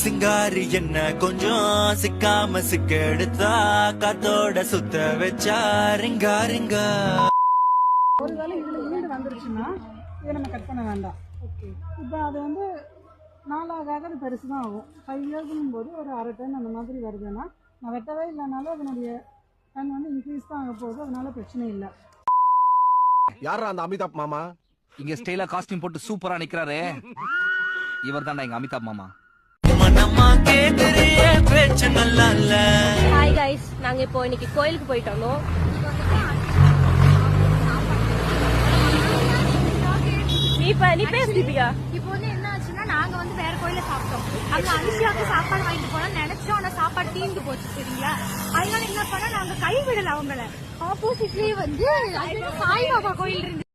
சிங்காரி என்ன கொஞ்சம் சிக்காம சிக்க எடுத்தா காத்தோட சுத்த வச்சா ரிங்கா ரிங்கா. ஒருவேளை இதுல ஈடு வந்துருச்சுன்னா இதை நம்ம கட் பண்ண வேண்டாம். ஓகே, இப்போ அது வந்து நாளாக அது பெருசு தான் ஆகும். 5 இயர்ஸுங்கும் போது ஒரு அரை டன் அந்த மாதிரி வருதுன்னா நான் வெட்டவே இல்லைனாலும் அதனுடைய டன் வந்து இன்க்ரீஸ் தான் ஆக போகுது. அதனால பிரச்சனை இல்லை. யாரா அந்த அமிதாப் மாமா? இங்க ஸ்டைலா காஸ்டியூம் போட்டு சூப்பரா நிக்கிறாரு, இவர் தான்டா எங்க அமிதாப் மாமா. ஹாய் கைஸ், நாங்க இப்போ இன்னைக்கு கோயிலுக்கு போயிட்டு வந்தோம். நீ பேசு தீபிகா. இப்போ வந்து என்ன ஆச்சுன்னா நாங்க வந்து வேற கோயில சாப்பிட்டோம். அங்க அனுஷியாவுக்கு சாப்பாடு வாங்கிட்டு போனா நினைச்சோம், ஆனா சாப்பாடு தீர்ந்து போச்சு. சரிங்களா, அதனால என்ன பண்ணா நாங்க கைவிடல அவங்கள. ஆப்போசிட்லயே வந்து சாய்பாபா கோயில் இருந்து